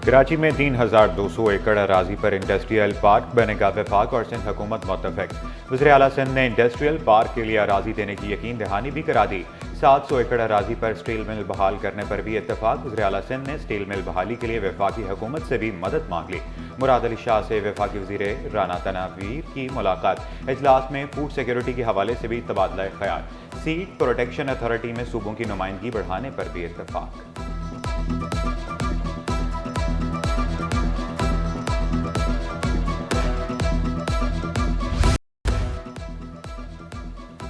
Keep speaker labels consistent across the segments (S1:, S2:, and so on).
S1: कराची में 3,200 एकड़ अराजी पर इंडस्ट्रियल पार्क बनेगा। वफाक और सिंध हुकूमत मुत्तफिक। वज़ीर आला सिंध ने इंडस्ट्रियल पार्क के लिए अराजी देने की यकीन दहानी भी करा दी। 700 एकड़ अराजी पर स्टील मिल बहाल करने पर भी इत्तफाक। वज़ीर आला सिंध ने स्टील मिल बहाली के लिए वफाकी हुकूमत से भी मदद मांग ली। मुराद अली शाह से वफाकी वज़ीर राना तनावीर की मुलाकात। इजलास में फूड सिक्योरिटी के हवाले से भी तबादला ख्याल। सीड प्रोटेक्शन अथॉरिटी में सूबों की नुमाइंदगी बढ़ाने पर भी इत्तफाक।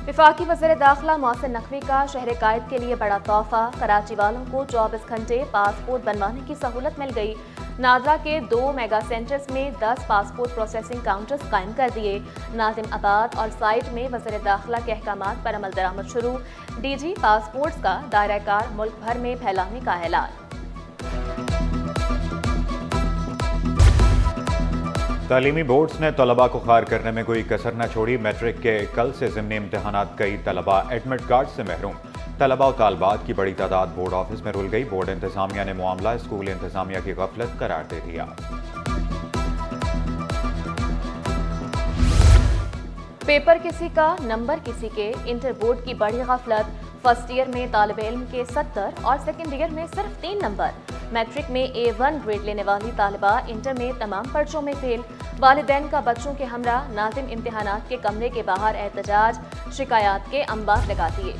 S2: वफाकी वज़ीर दाखिला मोहसिन नकवी का शहर कायद के लिए बड़ा तोहफा। कराची वालों को 24 घंटे पासपोर्ट बनवाने की सहूलत मिल गई। नाजरा के 2 मेगा सेंटर्स में 10 पासपोर्ट प्रोसेसिंग काउंटर्स कायम कर दिए। नाजिम आबाद और साइट में वज़ीर दाखिला के अहकामात पर अमल दरामद शुरू। डीजी पासपोर्ट्स का दायरा कार मुल्क भर में फैलाने का ऐलान।
S1: तालीमी बोर्ड्स ने तलबा को खार करने में कोई कसर न छोड़ी। मैट्रिक के कल से ज़िमनी इम्तहानात कई तलबा एडमिट कार्ड से महरूम। तलबा और तालबात की बड़ी तादाद बोर्ड ऑफिस में रुल गई। बोर्ड इंतजामिया ने मामला स्कूल इंतजामिया की गफलत करार दे दिया।
S2: पेपर किसी का, नंबर किसी के। इंटर बोर्ड की बड़ी गफलत। फर्स्ट ईयर में तालिब इल्म के 70 और सेकेंड ईयर में सिर्फ 3 नंबर। मैट्रिक में A1 ग्रेड लेने वाली तालिबा इंटर में तमाम पर्चों में फेल। वालिदैन का बच्चों के हमरा नाज़िम इम्तिहानात के कमरे के बाहर एहतजाज। शिकायत के अंबार लगा दिए।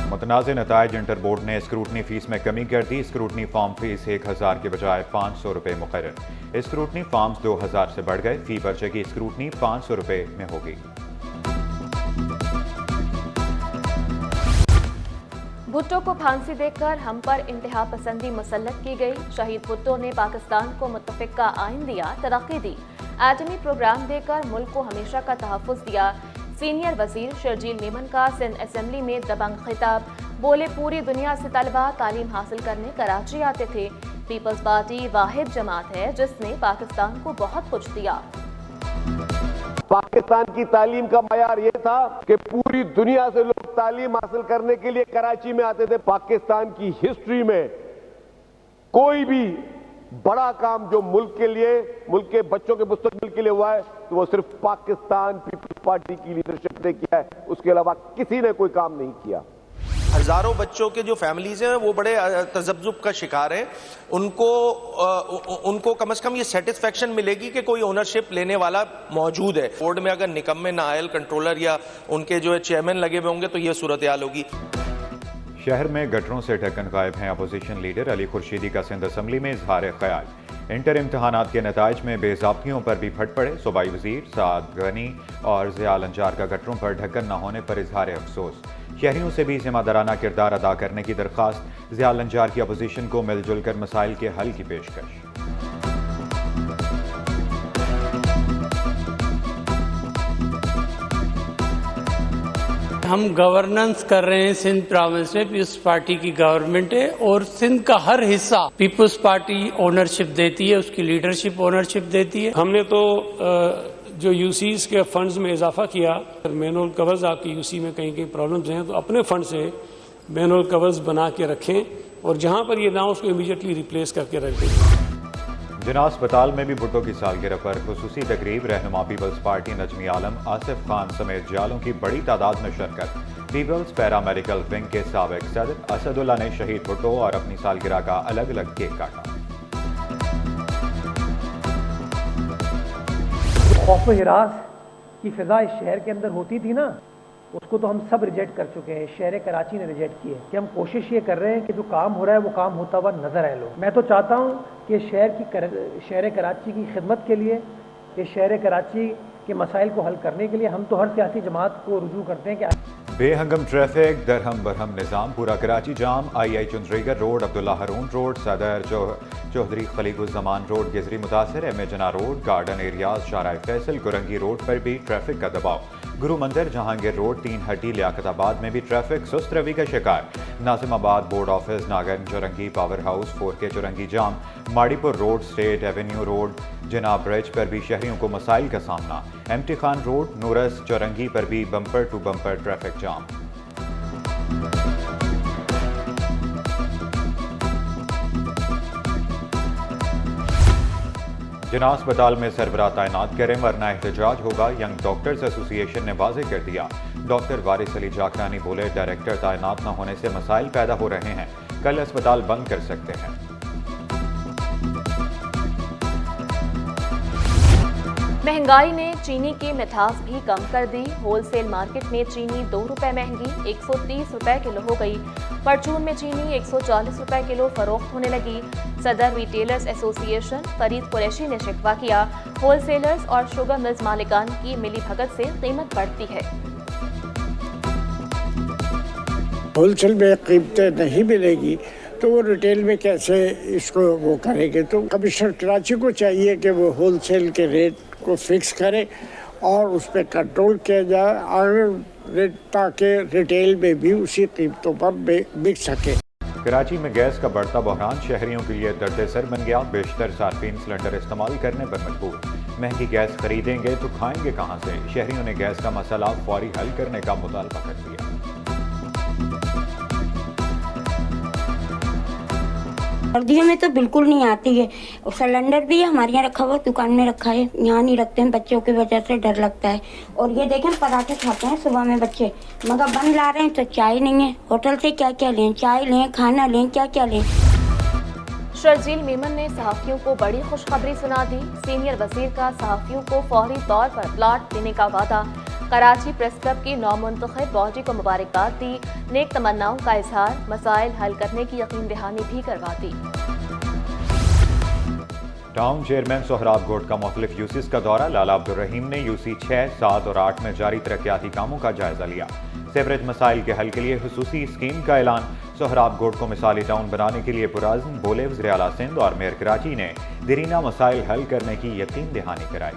S1: मुतनाज़ नताइज। इंटर बोर्ड ने स्क्रूटनी फीस में कमी कर दी। स्क्रूटनी फॉर्म फीस 1,000 के बजाय 500 रुपये मुकर्रर। स्क्रूटनी फॉर्म्स 2,000 से बढ़ गए। फी पर्चे की स्क्रूटनी 500 रुपये में होगी।
S2: भुट्टो को फांसी देकर हम पर इंतहा पसंदी मुसल्लत की गई। शहीद भुट्टो ने पाकिस्तान को मुत्तफिक का आइन दिया, तरक्की दी। एटमी प्रोग्राम देकर मुल्क को हमेशा का तहफ़्फ़ुज़ दिया। सीनियर वजीर शर्जील मेमन का सिंध असेंबली में दबंग खिताब। बोले, पूरी दुनिया से तलबा तालीम हासिल करने कराची आते थे। पीपल्स पार्टी वाहिद जमात है जिसने पाकिस्तान को बहुत कुछ दिया।
S3: पाकिस्तान की तालीम का मयार ये था कि पूरी दुनिया से लोग तालीम हासिल करने के लिए कराची में आते थे। पाकिस्तान की हिस्ट्री में कोई भी बड़ा काम जो मुल्क के लिए, मुल्क के बच्चों के मुस्तकबिल के लिए हुआ है, तो वो सिर्फ पाकिस्तान पीपल्स पार्टी की लीडरशिप ने किया है। उसके अलावा किसी ने कोई काम नहीं किया।
S4: हजारों बच्चों के जो फैमिलीज हैं वो बड़े तजब्जुब का शिकार हैं। उनको कम से कम ये सेटिस्फेक्शन मिलेगी कि कोई ओनरशिप लेने वाला मौजूद है। बोर्ड में अगर निकम्मे नायल कंट्रोलर या उनके जो है चेयरमैन लगे हुए होंगे तो ये सूरत हाल होगी।
S1: शहर में गटरों से ढक्कन गायब हैं। अपोजिशन लीडर अली खुर्शीदी का सिंध असेंबली में इजहार ख्याल। इंटर इम्तहानात के नताइज में बेज़ाब्तियों पर भी फट पड़े। सूबाई वजीर साद गनी और ज़िया अंजार का गटरों पर ढक्कन न होने पर इजहार अफसोस। शहरियों से भी जिम्मेदाराना किरदार अदा करने की दरख्वास्त। ज़िया अंजार की अपोजिशन को मिलजुल कर मसाइल के हल की पेशकश।
S5: हम गवर्नेंस कर रहे हैं सिंध प्रोविंस में। पीपल्स पार्टी की गवर्नमेंट है और सिंध का हर हिस्सा पीपल्स पार्टी ओनरशिप देती है, उसकी लीडरशिप ओनरशिप देती है। हमने तो जो यूसीज के फंड्स में इजाफा किया। मैनुअल कवर्स आपके यूसी में कहीं कहीं प्रॉब्लम्स हैं तो अपने फंड से मैनुअल कवर्स बना के रखें और जहां पर ये ना उसको इमीडिएटली रिप्लेस करके रख दें।
S1: जिना अस्पताल में भी भुट्टो की सालगिरह पर खुसूसी तकरीब। रहनुमा पीपल्स पार्टी नजमी आलम, आसिफ खान समेत जालों की बड़ी तादाद में शिरकत। पीपल्स पैरा मेडिकल विंग के साबिक सदर असदुल्ला ने शहीद भुट्टो और अपनी सालगिरह का अलग अलग केक काटा।
S6: खौफ व हिरास की फिजा इस शहर के अंदर होती थी ना, उसको तो हम सब रिजेक्ट कर चुके हैं। शहर कराची ने रिजेक्ट किया कि हम कोशिश ये कर रहे हैं कि जो काम हो रहा है वो काम होता हुआ नजर आए लोग। मैं तो चाहता हूँ कि शहर कराची की खिदमत के लिए, इस शहर कराची के मसाइल को हल करने के लिए हम तो हर सियासी जमात को रुजू करते हैं कि
S1: बेहंगम ट्रैफिक, दरहम बरहम निज़ाम, पूरा कराची जाम। I Chundrigar road, Abdullah Haroon road, Saddar Chaudhry Khaliquzzaman road Gizri मुतासर। M A Jinnah road, garden areas, Shahrah Faisal, Korangi road पर भी ट्रैफिक का दबाव। गुरु मंदिर, जहांगीर रोड, 3 हट्टी, लियाकताबाद में भी ट्रैफिक सुस्त रवि का शिकार। Nazimabad board office, Nagan Chowrangi, power house, 4K Chowrangi जाम। Mauripur road, state avenue road, Jinnah bridge पर भी शहरियों को मसाइल का सामना। एमटी खान रोड, नूरस चुरंगी पर भी बम्पर टू बम्पर ट्रैफिक जाम। جناح اسپتال میں سربراہ تعینات کریں ورنہ احتجاج ہوگا، ینگ ڈاکٹرز ایسوسی ایشن نے واضح کر دیا۔ ڈاکٹر وارث علی جاکرانی بولے ڈائریکٹر تعینات نہ ہونے سے مسائل پیدا ہو رہے ہیں، کل اسپتال بند کر سکتے ہیں۔
S2: مہنگائی نے چینی کی مٹھاس بھی کم کر دی، ہول سیل مارکیٹ میں چینی 2 روپے مہنگی 130 روپے کلو ہو گئی، پرچون میں چینی 140 روپے کلو فروخت ہونے لگی۔ صدر ریٹیلرز ایسوسی ایشن فرید قریشی نے شکوہ کیا، ہول سیلرز اور شوگر ملز مالکان کی ملی بھگت سے قیمت بڑھتی ہے۔
S7: ہول سیل میں قیمتیں نہیں ملے گی تو وہ ریٹیل میں کیسے اس کو وہ کریں گے؟ تو کمشنر کراچی کو چاہیے کہ وہ ہول سیل کے ریٹ کو فکس کرے اور اس پہ کنٹرول کیا جائے اور تاکہ ریٹیل میں بھی اسی قیمتوں پر بک سکے۔
S1: کراچی میں گیس کا بڑھتا بحران شہریوں کے لیے درد سر بن گیا، بیشتر صارفین سلنڈر استعمال کرنے پر مجبور۔ مہنگی گیس خریدیں گے تو کھائیں گے کہاں سے؟ شہریوں نے گیس کا مسئلہ فوری حل کرنے کا مطالبہ کر دیا۔
S8: سردیوں میں تو بالکل نہیں آتی ہے، سلنڈر بھی ہمارے یہاں رکھا ہوا دکان میں رکھا ہے، یہاں نہیں رکھتے ہیں، بچوں کی وجہ سے ڈر لگتا ہے۔ اور یہ دیکھیں پراٹھے کھاتے ہیں صبح میں بچے، مگر بن لا رہے ہیں تو چائے نہیں ہے، ہوٹل سے کیا کیا لیں، چائے لیں، کھانا لیں، کیا کیا لیں۔
S2: شرجیل میمن نے صحافیوں کو بڑی خوشخبری سنا دی، سینئر وزیر کا صحافیوں کو فوری طور پر پلاٹ دینے کا وعدہ۔ کراچی پریس کلب کی نومنتخب باڈی کو مبارکباد دی، نیک تمناؤں کا اظہار، مسائل حل کرنے کی یقین دہانی بھی کروا دی۔
S1: ٹاؤن چیئرمین سہراب گوٹ کا مختلف یوسیز کا دورہ، لالا عبدالرحیم نے یوسی 6, 7 اور 8 میں جاری ترقیاتی کاموں کا جائزہ لیا۔ سیوریج مسائل کے حل کے لیے خصوصی اسکیم کا اعلان، سہراب گوٹ کو مثالی ٹاؤن بنانے کے لیے پرعزم، بولے وزیر اعلیٰ سندھ اور میئر کراچی نے دیرینہ مسائل حل کرنے کی یقین دہانی کرائی۔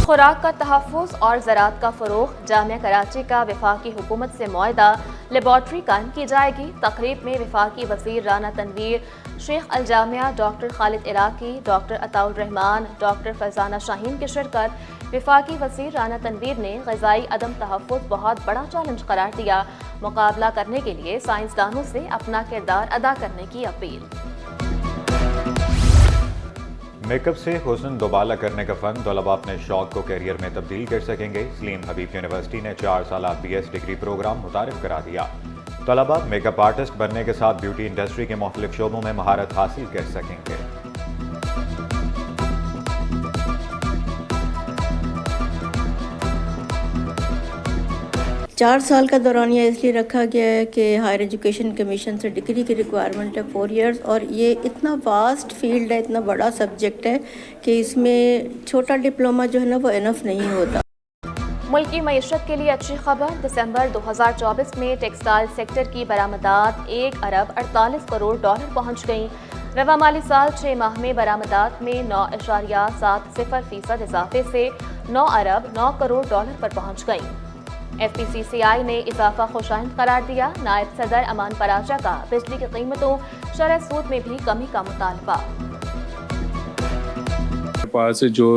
S2: خوراک کا تحفظ اور زراعت کا فروغ، جامعہ کراچی کا وفاقی حکومت سے معاہدہ، لیبارٹری قائم کی جائے گی۔ تقریب میں وفاقی وزیر رانا تنویر، شیخ الجامعہ ڈاکٹر خالد عراقی، ڈاکٹر عطاء الرحمان، ڈاکٹر فرزانہ شاہین کی شرکت۔ وفاقی وزیر رانا تنویر نے غذائی عدم تحفظ بہت بڑا چیلنج قرار دیا، مقابلہ کرنے کے لیے سائنسدانوں سے اپنا کردار ادا کرنے کی اپیل۔
S1: میک اپ سے حسن دوبالا کرنے کا فن، طلباء اپنے شوق کو کیریئر میں تبدیل کر سکیں گے۔ سلیم حبیب یونیورسٹی نے 4 سالہ BS ڈگری پروگرام متعارف کرا دیا۔ طلباء میک اپ آرٹسٹ بننے کے ساتھ بیوٹی انڈسٹری کے مختلف شعبوں میں مہارت حاصل کر سکیں گے۔
S9: 4 سال کا دورانیہ اس لیے رکھا گیا ہے کہ ہائر ایجوکیشن کمیشن سے ڈگری کی ریکوائرمنٹ ہے 4 ایئرز، اور یہ اتنا واسٹ فیلڈ ہے، اتنا بڑا سبجیکٹ ہے کہ اس میں چھوٹا ڈپلومہ جو ہے نا وہ انف نہیں ہوتا۔
S2: ملکی معیشت کے لیے اچھی خبر، دسمبر 2024 میں ٹیکسٹائل سیکٹر کی برآمدات 1 ارب 48 کروڑ ڈالر پہنچ گئیں۔ رواں مالی سال 6 ماہ میں برآمدات میں 9.70% اضافے سے 9 ارب 9 کروڑ ڈالر پر پہنچ گئیں۔ FPCCI نے اضافہ خوشائند قرار دیا، نائب صدر امان پراچا کا بجلی کی قیمتوں، شرح سود میں بھی کمی کا مطالبہ۔
S10: پاس جو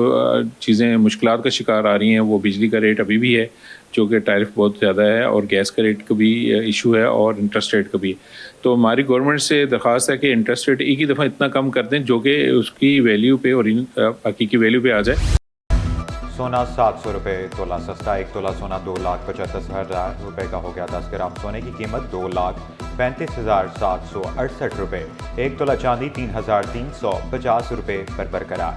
S10: چیزیں مشکلات کا شکار آ رہی ہیں وہ بجلی کا ریٹ ابھی بھی ہے جو کہ ٹیرف بہت زیادہ ہے، اور گیس کا ریٹ کا بھی ایشو ہے، اور انٹرسٹ ریٹ کا بھی۔ تو ہماری گورنمنٹ سے درخواست ہے کہ انٹرسٹ ریٹ ایک ہی دفعہ اتنا کم کر دیں جو کہ اس کی ویلیو پہ اور حقیقی ویلیو پہ آ جائے۔
S1: سونا 700 روپے تولہ سستا، 1 تولہ سونا 2,75,000 روپے کا ہو گیا۔ 10 گرام سونے کی قیمت 2,35,768 روپے، 1 تولہ چاندی 3,350 روپے پر برقرار۔